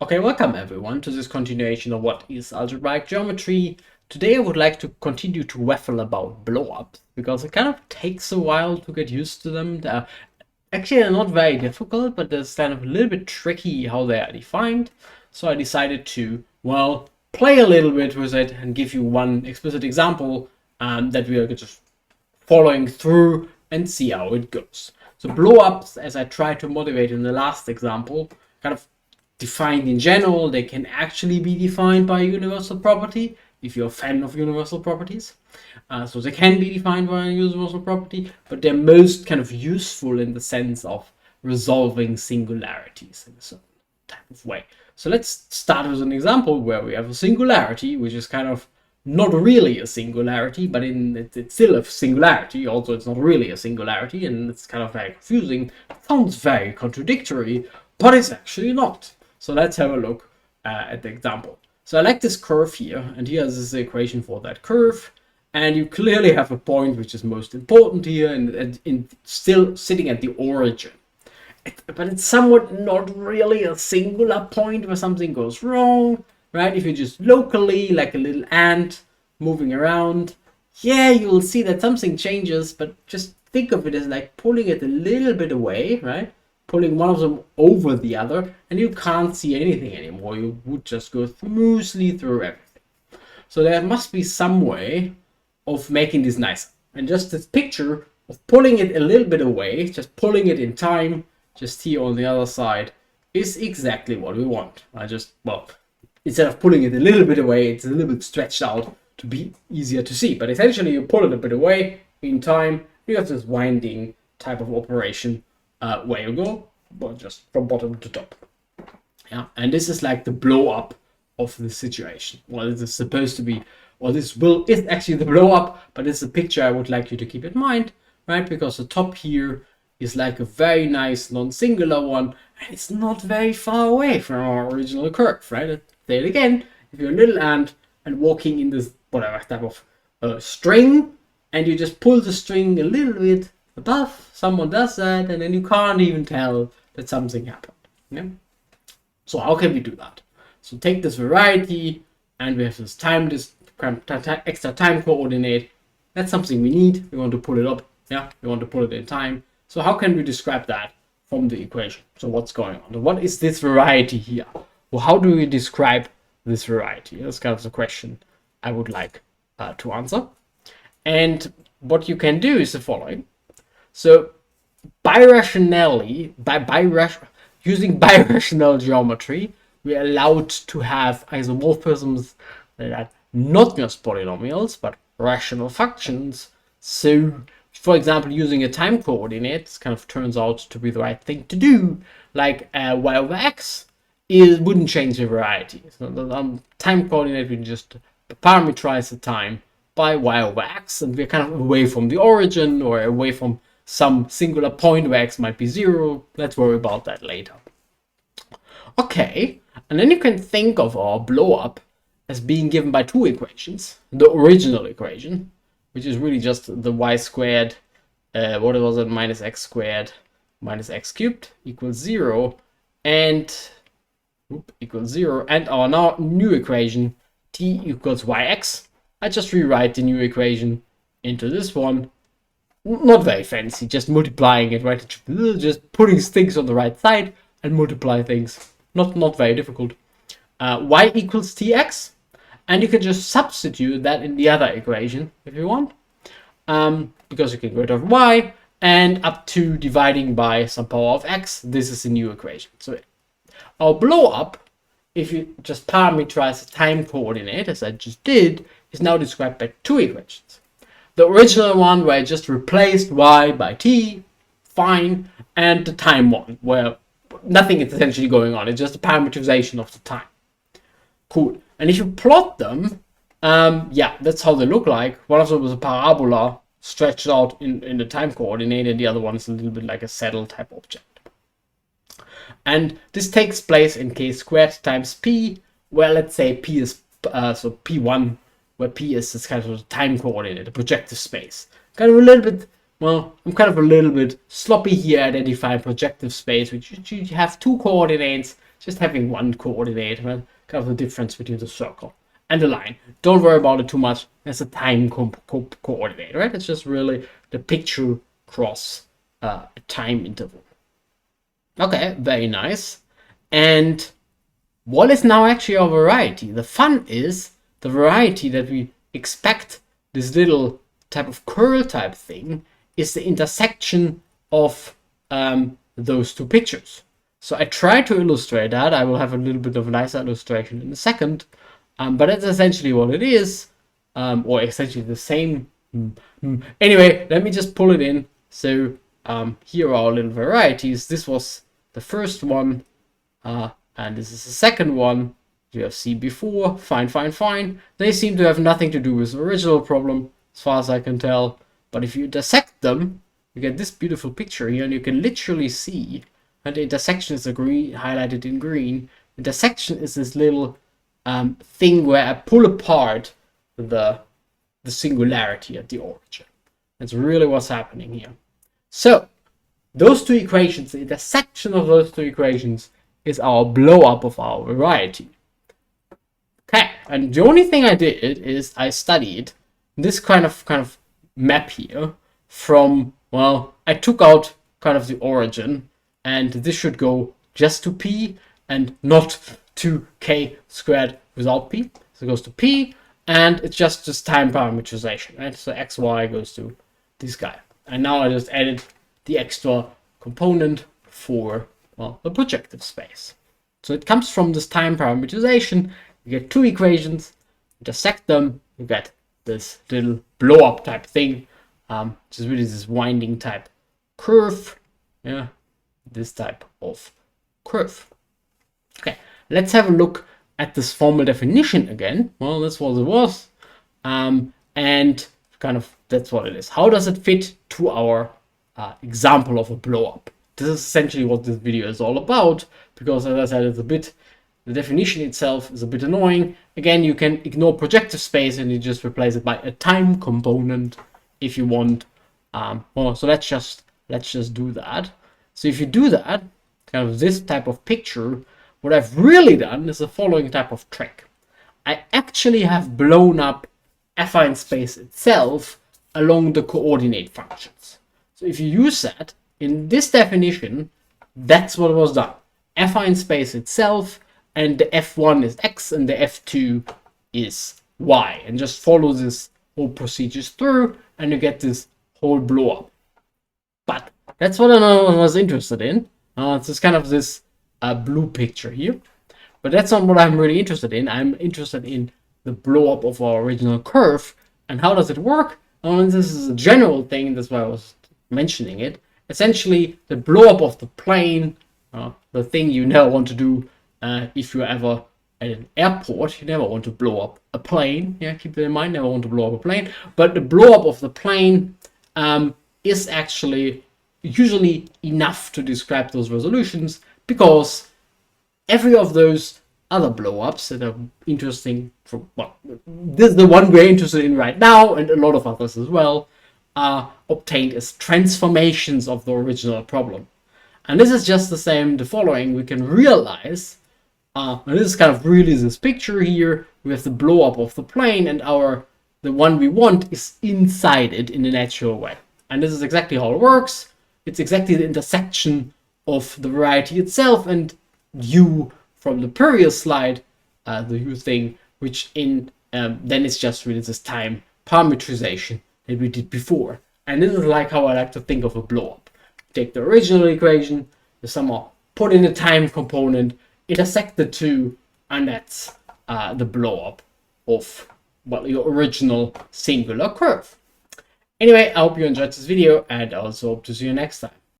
Okay, welcome everyone to this continuation of what is algebraic geometry. Today I would like to continue to waffle about blow-ups because it kind of takes a while to get used to them. Actually, they're not very difficult, but it's kind of a little bit tricky how they are defined. So I decided to, well, play a little bit with it and give you one explicit example that we are just following through and see how it goes. So blow-ups, as I tried to motivate in the last example, kind of defined in general, they can actually be defined by a universal property if you're a fan of universal properties. So they can be defined by a universal property, but they're most kind of useful in the sense of resolving singularities in a certain type of way. So let's start with an example where we have a singularity, which is kind of not really a singularity, but it's still a singularity. Also, it's not really a singularity, and it's kind of very confusing. It sounds very contradictory, but it's actually not. So let's have a look at the example. So I like this curve here, and here is the equation for that curve. And you clearly have a point which is most important here, and still sitting at the origin. But it's somewhat not really a singular point where something goes wrong, right? If you just locally, like a little ant moving around, yeah, you'll see that something changes, but just think of it as like pulling it a little bit away, right? Pulling one of them over the other, and you can't see anything anymore. You would just go smoothly through everything. So there must be some way of making this nicer. And just this picture of pulling it a little bit away, just pulling it in time, just here on the other side, is exactly what we want. Instead of pulling it a little bit away, it's a little bit stretched out to be easier to see. But essentially, you pull it a bit away in time, you have this winding type of operation where you go, but just from bottom to top. Yeah, and this is like the blow up of the situation. Well, this is supposed to be, or this is actually the blow up, but it's a picture I would like you to keep in mind, right? Because the top here is like a very nice non-singular one, and it's not very far away from our original curve, right? Say it again, if you're a little ant and walking in this whatever type of string, and you just pull the string a little bit above, someone does that, and then you can't even tell that something happened. Yeah? So how can we do that? So take this variety, and we have this time, this extra time coordinate. That's something we need. We want to pull it up. Yeah, we want to pull it in time. So how can we describe that from the equation? So what's going on? What is this variety here? Well, how do we describe this variety? That's kind of the question I would like to answer. And what you can do is the following. So using birational geometry, we're allowed to have isomorphisms that are not just polynomials, but rational functions. So, for example, using a time coordinate kind of turns out to be the right thing to do, like y over x wouldn't change the variety. So the time coordinate, we just parameterize the time by y over x, and we're kind of away from the origin or away from some singular point where x might be 0. Let's worry about that later. Okay, and then you can think of our blow-up as being given by two equations. The original equation, which is really just the y squared, what was it, minus x squared minus x cubed equals 0, and our now new equation, t equals yx. I just rewrite the new equation into this one. Not very fancy, just multiplying it, right? Just putting things on the right side and multiply things. Not very difficult. Y equals tx, and you can just substitute that in the other equation if you want, because you can get rid of y, and up to dividing by some power of x. This is the new equation. So our blow up, if you just parameterize the time coordinate, as I just did, is now described by two equations. The original one where I just replaced y by t, fine, and the time one where nothing is essentially going on. It's just a parameterization of the time. Cool. And if you plot them, yeah, that's how they look like. One of them is a parabola stretched out in the time coordinate, and the other one is a little bit like a saddle type object. And this takes place in k squared times p, where let's say p is, so p1, where p is this kind of time coordinate, a projective space. Kind of a little bit, well, I'm kind of a little bit sloppy here identifying projective space, which you have two coordinates just having one coordinate, right? Kind of the difference between the circle and the line. Don't worry about it too much. That's a time coordinate, right? It's just really the picture cross a time interval. Okay, very nice. And what is now actually our variety? The fun is the variety that we expect, this little type of curl type thing, is the intersection of those two pictures. So I try to illustrate that. I will have a little bit of a nicer illustration in a second, but that's essentially what it is, or essentially the same. Anyway, let me just pull it in. So here are our little varieties. This was the first one, and this is the second one. You have seen before. Fine. They seem to have nothing to do with the original problem, as far as I can tell. But if you intersect them, you get this beautiful picture here, and you can literally see. And the intersection is highlighted in green. Intersection is this little thing where I pull apart the singularity at the origin. That's really what's happening here. So those two equations, the intersection of those two equations, is our blow up of our variety. Okay, and the only thing I did is I studied this kind of map here from, well, I took out kind of the origin, and this should go just to p and not to k squared without p. So it goes to p, and it's just this time parameterization, right? So xy goes to this guy. And now I just added the extra component for, well, the projective space. So it comes from this time parameterization. You get two equations, intersect them, you get this little blow up type thing, which is really this winding type curve. Yeah, this type of curve. Okay, let's have a look at this formal definition again. Well, that's what it was. And kind of that's what it is. How does it fit to our example of a blow up? This is essentially what this video is all about, because as I said, it's a bit, the definition itself is a bit annoying. Again, you can ignore projective space and you just replace it by a time component if you want. Well, so let's just do that. So if you do that, kind of this type of picture, what I've really done is the following type of trick. I actually have blown up affine space itself along the coordinate functions. So if you use that in this definition, that's what was done. Affine space itself, and the f1 is x and the f2 is y, and just follow this whole procedures through, and you get this whole blow up. But that's what I was interested in. It's just kind of this blue picture here, but that's not what I'm really interested in. I'm interested in the blow up of our original curve, and how does it work? And this is a general thing, that's why I was mentioning it. Essentially, the blow up of the plane, the thing you never want to do if you're ever at an airport. You never want to blow up a plane. Yeah, keep that in mind. Never want to blow up a plane. But the blow up of the plane is actually usually enough to describe those resolutions, because every of those other blow-ups that are interesting for, well, this is the one we're interested in right now, and a lot of others as well, are obtained as transformations of the original problem. And this is just the same, the following, we can realize, and this is kind of really this picture here, we have the blow-up of the plane, and the one we want is inside it in a natural way. And this is exactly how it works. It's exactly the intersection of the variety itself and u from the previous slide, the u thing, which in then it's just really this time parameterization that we did before. And this is like how I like to think of a blow up. Take the original equation, you somehow put in a time component, intersect the two, and that's the blow up of, well, your original singular curve. Anyway, I hope you enjoyed this video, and I also hope to see you next time.